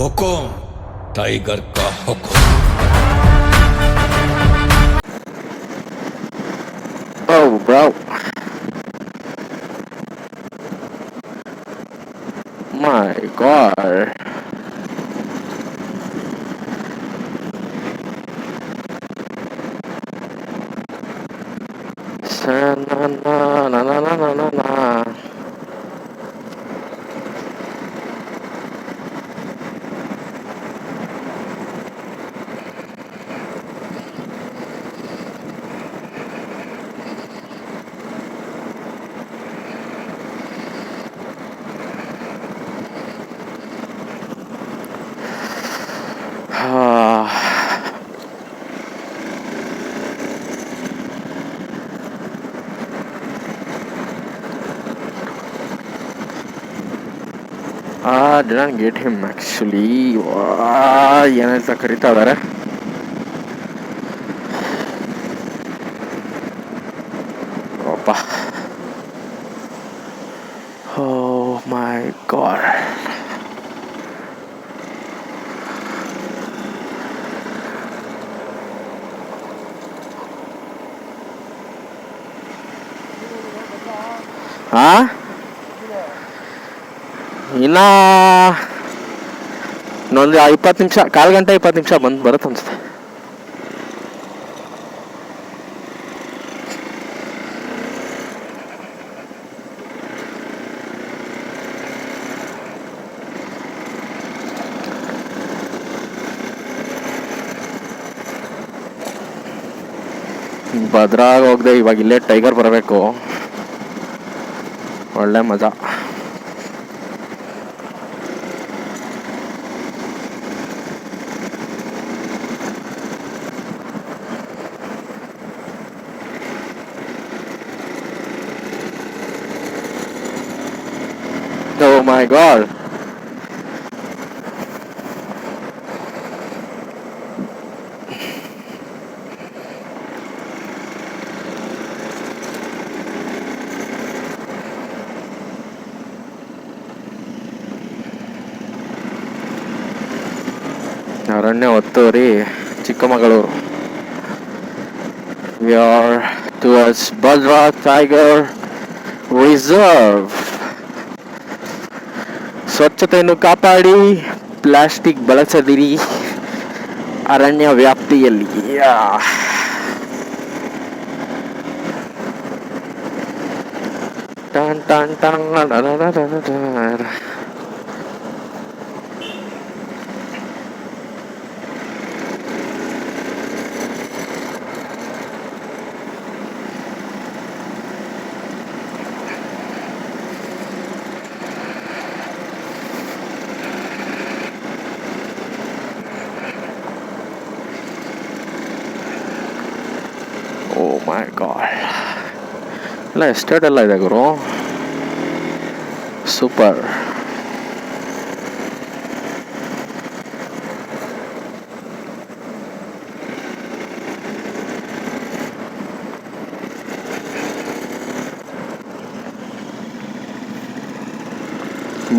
हुकुम tiger का हुकुम। Oh, bro. My God. Na na na na na na na na. Didn't get him actually. ಏನಂತ ಕರಿತಾ ಇದಾರೆ. ಅಪ್ಪ. Oh my God. ಇನ್ನ ಇನ್ನೊಂದು 20 ನಿಮಿಷ, ಕಾಲು ಗಂಟೆ 20 ನಿಮಿಷ ಬಂದು ಬರುತ್ತೆ ಅನ್ಸುತ್ತೆ. ಭದ್ರಾಗ ಹೋಗದೆ ಇವಾಗ ಇಲ್ಲೇ ಟೈಗರ್ ಬರಬೇಕು. ಒಳ್ಳೆ ಮಜಾ. Oh my God. ಅರಣ್ಯ ಒತ್ತುವರಿ Chikkamagaluru. We are towards Badra Tiger Reserve. ಸ್ವಚ್ಛತೆಯನ್ನು ಕಾಪಾಡಿ, ಪ್ಲಾಸ್ಟಿಕ್ ಬಳಸದಿರಿ ಅರಣ್ಯ ವ್ಯಾಪ್ತಿಯಲ್ಲಿ. Ton ton ton ton. Oh my God. ಎಲ್ಲ ಎಸ್ಟೇಟ್ ಎಲ್ಲ ಇದೆ ಗುರು. Super.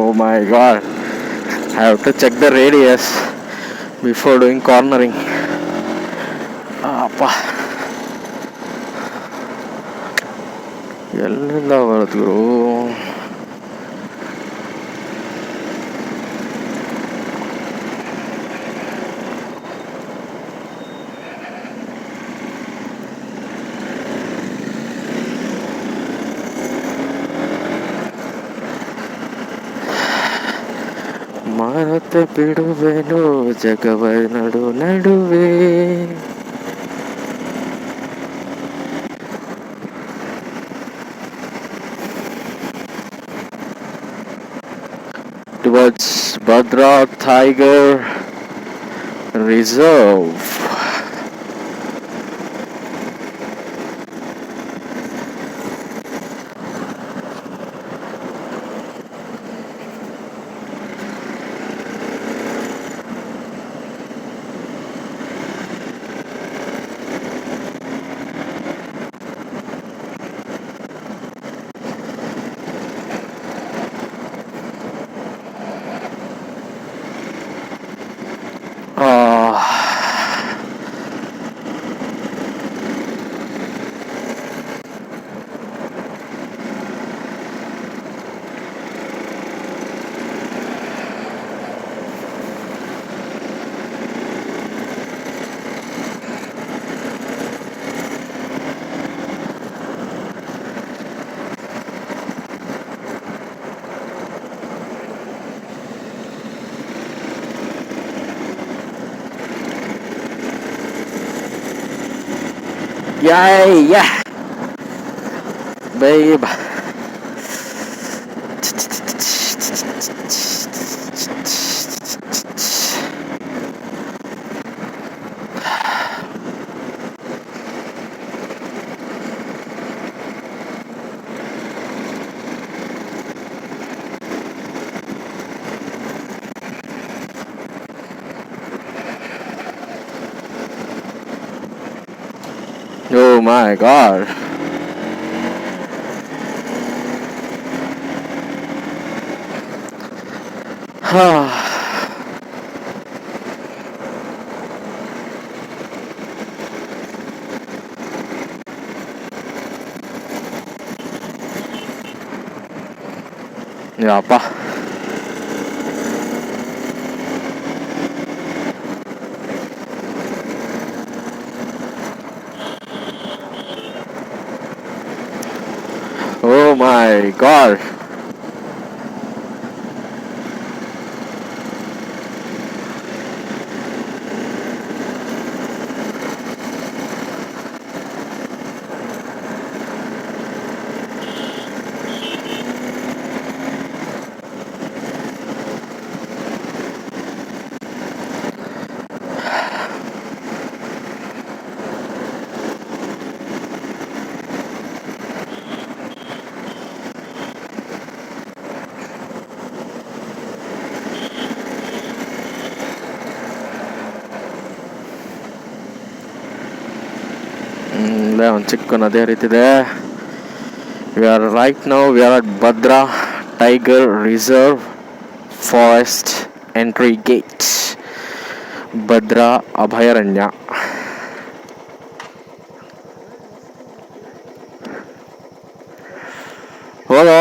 Oh my God. I have to check the radius before doing cornering. ಅಪ್ಪ, ಎಲ್ಲಿಂದ ಬರುತ್ತೆ ಗುರು? ಮರೆತೆ ಬಿಡುವೆನು ಜಗವ ನಡುವೆ. Towards Badra Tiger Reserve. Yeah. Babe. Oh my god. ಯಪ್ಪ. Oh my god. ಇಲ್ಲೇ ಒಂದು ಚಿಕ್ಕ ನದಿ ಹರಿತಿದೆ. We are at Badra Tiger Reserve Forest Entry Gate. Bhadra ಅಭಯಾರಣ್ಯ. ಹೋಗೋ,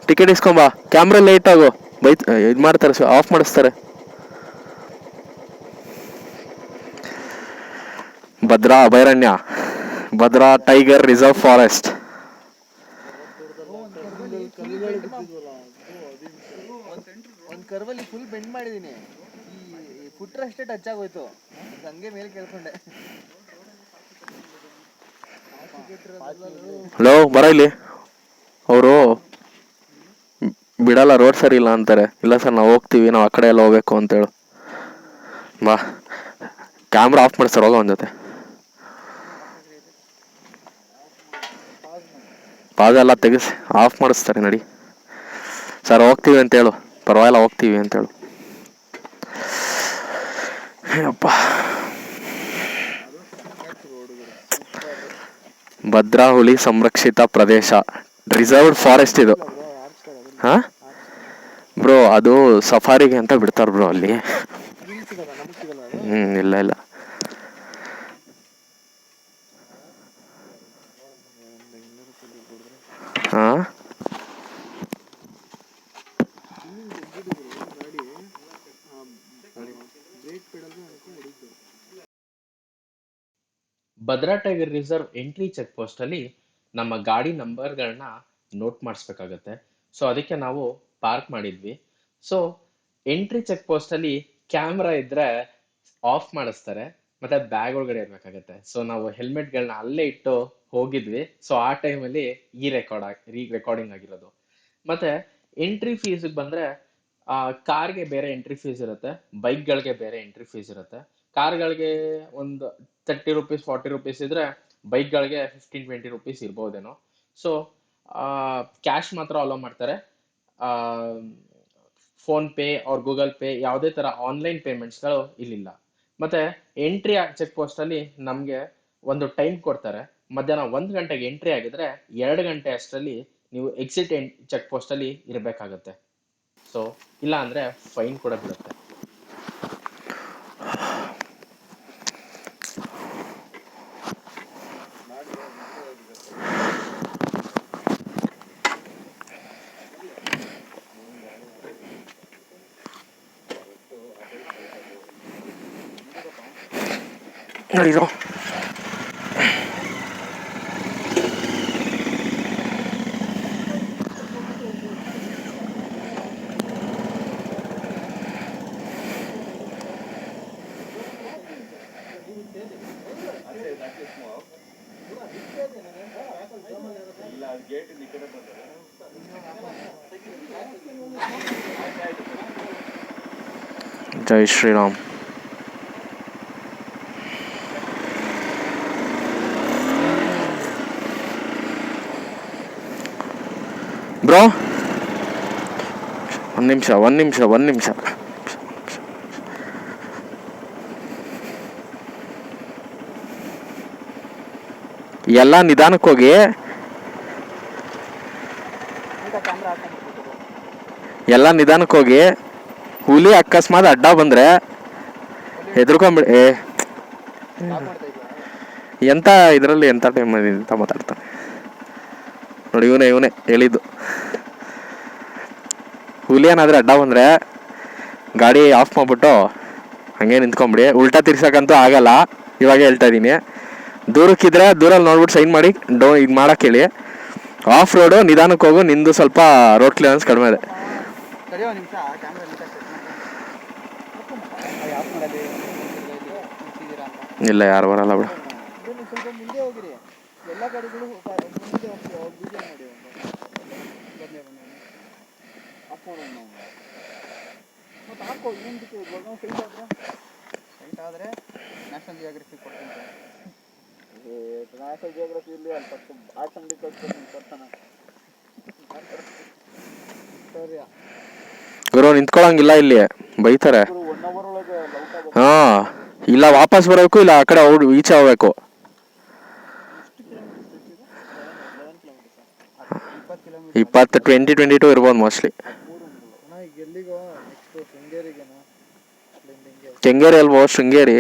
ಟಿಕೆಟ್ ಇಸ್ಕೊಂಬ. ಕ್ಯಾಮ್ರಾ ಲೇಟ್ ಆಗು, ಇದು ಮಾಡ್ತಾರೆ, ಆಫ್ ಮಾಡಿಸ್ತಾರೆ. ಭದ್ರಾ ಅಭಯಾರಣ್ಯ, ಭದ್ರಾ ಟೈಗರ್ ರಿಸರ್ವ್ ಫಾರೆಸ್ಟ್. ಒಂದು ಕರ್ವಲ್ಲಿ ಫುಲ್ ಬೆಂಡ್ ಮಾಡಿದೀನಿ, ಈ ಫುಟ್ರ ಅಷ್ಟೇ ಟಚ್ ಆಗೋಯ್ತು, ಹಂಗೆ ಮೇಲೆ ಕೇಳ್ಕೊಂಡೆ. ಹಲೋ, ಬರ ಇಲ್ಲಿ. ಅವರು ಬಿಡಲ್ಲ, ರೋಡ್ ಸರಿ ಇಲ್ಲ ಅಂತಾರೆ. ಇಲ್ಲ ಸರ್, ನಾವು ಹೋಗ್ತೀವಿ, ನಾವು ಆ ಕಡೆ ಎಲ್ಲ ಹೋಗ್ಬೇಕು ಅಂತೇಳು. ಬಾ, ಕ್ಯಾಮ್ರಾ ಆಫ್ ಮಾಡಿ ಸರ್, ಹೋಗೋ ಒಂದು ಜೊತೆ. ಪಾದೆಲ್ಲ ತೆಗಿಸಿ ಆಫ್ ಮಾಡಿಸ್ತಾರೆ, ನಡಿ ಸರ್, ಹೋಗ್ತೀವಿ ಅಂತೇಳು. ಪರವಾಗಿಲ್ಲ, ಹೋಗ್ತೀವಿ ಅಂತೇಳು. ಅಪ್ಪ, ಭದ್ರಾ ಹುಲಿ ಸಂರಕ್ಷಿತ ಪ್ರದೇಶ, ರಿಸರ್ವ್ಡ್ ಫಾರೆಸ್ಟ್ ಇದು. ಹಾ ಬ್ರೋ, ಅದು ಸಫಾರಿಗೆ ಅಂತ ಬಿಡ್ತಾರ ಬ್ರೋ ಅಲ್ಲಿ. ಇಲ್ಲ ಇಲ್ಲ. ಹಾ, Bhadra tiger reserve entry check post ಅಲ್ಲಿ ನಮ್ಮ ಗಾಡಿ ನಂಬರ್ಗಳನ್ನ ನೋಟ್ ಮಾಡಿಸ್ಬೇಕಾಗತ್ತೆ. ಸೊ ಅದಕ್ಕೆ ನಾವು ಪಾರ್ಕ್ ಮಾಡಿದ್ವಿ. ಸೊ ಎಂಟ್ರಿ ಚೆಕ್ ಪೋಸ್ಟ್ ಅಲ್ಲಿ ಕ್ಯಾಮ್ರಾ ಇದ್ರೆ ಆಫ್ ಮಾಡಿಸ್ತಾರೆ, ಮತ್ತೆ ಬ್ಯಾಗ್ ಒಳಗಡೆ ಇರ್ಬೇಕಾಗತ್ತೆ. ಸೊ ನಾವು ಹೆಲ್ಮೆಟ್ಗಳನ್ನ ಅಲ್ಲೇ ಇಟ್ಟು ಹೋಗಿದ್ವಿ. ಸೊ ಆ ಟೈಮಲ್ಲಿ ರೆಕಾರ್ಡಿಂಗ್ ಆಗಿರೋದು. ಮತ್ತೆ ಎಂಟ್ರಿ ಫೀಸ್ ಬಂದ್ರೆ ಕಾರ್ಗೆ ಬೇರೆ ಎಂಟ್ರಿ ಫೀಸ್ ಇರುತ್ತೆ, ಬೈಕ್ಗಳಿಗೆ ಬೇರೆ ಎಂಟ್ರಿ ಫೀಸ್ ಇರುತ್ತೆ. ಕಾರ್ಗಳಿಗೆ ಒಂದು 30 ರುಪೀಸ್ 40 ರುಪೀಸ್ ಇದ್ರೆ, ಬೈಕ್ಗಳಿಗೆ 15-20 ರುಪೀಸ್ ಇರ್ಬೋದೇನೋ. ಸೊ ಕ್ಯಾಶ್ ಮಾತ್ರ ಅಲೋ ಮಾಡ್ತಾರೆ. ಫೋನ್ ಪೇ ಅವ್ರ ಗೂಗಲ್ ಪೇ ಯಾವುದೇ ತರ ಆನ್ಲೈನ್ ಪೇಮೆಂಟ್ಸ್ಗಳು ಇಲ್ಲಿಲ್ಲ. ಮತ್ತೆ ಎಂಟ್ರಿ ಚೆಕ್ ಪೋಸ್ಟ್ ಅಲ್ಲಿ ನಮ್ಗೆ ಒಂದು ಟೈಮ್ ಕೊಡ್ತಾರೆ. ಮಧ್ಯಾಹ್ನ 1 ಗಂಟೆಗೆ ಎಂಟ್ರಿ ಆಗಿದ್ರೆ 2 ಗಂಟೆ ಅಷ್ಟರಲ್ಲಿ ನೀವು ಎಕ್ಸಿಟ್ ಚೆಕ್ ಪೋಸ್ಟ್ ಅಲ್ಲಿ ಇರಬೇಕಾಗತ್ತೆ. ಸೊ ಇಲ್ಲ ಅಂದ್ರೆ ಫೈನ್ ಕೂಡ ಬೀಳುತ್ತೆ. ನಡೀರೋ. ಜೈ ಶ್ರೀರಾಮ್. ಬ್ರೋ ಒಂದು ನಿಮಿಷ. ಎಲ್ಲ ನಿಧಾನಕ್ಕೆ ಹೋಗಿ. ಎಲ್ಲ ನಿಧಾನಕ್ಕೆ ಹೋಗಿ. ಹುಲಿ ಅಕಸ್ಮಾತ್ ಅಡ್ಡ ಬಂದ್ರೆ ಹೆದರ್ಕೊಂಬಿಡಿ. ಎಂತ ಇದರಲ್ಲಿ ಎಂತ ಟೈಮ್ ಅಂತ ಮಾತಾಡ್ತಾನೆ ನೋಡಿ. ಇವನೇ ಹೇಳಿದ್ದು. ಹುಲಿ ಏನಾದ್ರೆ ಅಡ್ಡ ಬಂದ್ರೆ ಗಾಡಿ ಆಫ್ ಮಾಡ್ಬಿಟ್ಟು ಹಂಗೆ ನಿಂತ್ಕೊಂಬಿಡಿ. ಉಲ್ಟಾ ತಿರ್ಸಕ್ಕಂತೂ ಆಗಲ್ಲ, ಇವಾಗ ಹೇಳ್ತಾ ಇದ್ದೀನಿ. ದೂರಕ್ಕಿದ್ರೆ ದೂರಲ್ಲಿ ನೋಡ್ಬಿಟ್ಟು ಸೈನ್ ಮಾಡಿ ಇದು ಮಾಡಕ್ಕೆ ಹೇಳಿ. ಆಫ್ ರೋಡು ನಿಧಾನಕ್ಕೆ ಹೋಗು. ನಿಂದು ಸ್ವಲ್ಪ ರೋಡ್ ಕ್ಲಿಯರೆನ್ಸ್ ಕಡಿಮೆ ಇದೆ. ಇಲ್ಲ, ಯಾರು ಬರಲ್ಲ ಬಿಡು. ಸ್ವಲ್ಪ ಮುಂದೆ ಹೋಗಿರಿ, ಎಲ್ಲ ಗಾಡಿಗಳು ಮುಂದೆ ವಿಡಿಯೋ ಮಾಡಿ. ಮತ್ತು ಹಾಕೋ ಇನ್ನೊಂದಕ್ಕೆ ಸೈಟ್ ಆದರೆ ನ್ಯಾಷನಲ್ ಜಿಯೋಗ್ರಫಿ ಕೊಡ್ತೀನಿ. ನ್ಯಾಷನಲ್ ಜಿಯೋಗ್ರಫಿ ಇಲ್ಲಿ ಅಲ್ಲಿ ಫಸ್ಟ್ ಆರ್ಟ್ಸ್ ಅಂಗಡಿ ಕೊಡ್ತಾನೆ. ಸರಿ ಗುರು ನಿಂತ್ಕೊಳಂಗಿಲ್ಲ, ಇಲ್ಲಿ ಬೈತಾರೆ. 1 hour ಒಳಗೆ ಹಾ, ಇಲ್ಲ ವಾಪಸ್ ಬರಬೇಕು, ಇಲ್ಲ ಆ ಕಡೆ ಈಚೆ ಹೋಗ್ಬೇಕು. 2022 ಇರ್ಬೋದು ಮೋಸ್ಟ್ಲಿ. ಕೆಂಗೇರಿ ಅಲ್ವೋ? ಶೃಂಗೇರಿ.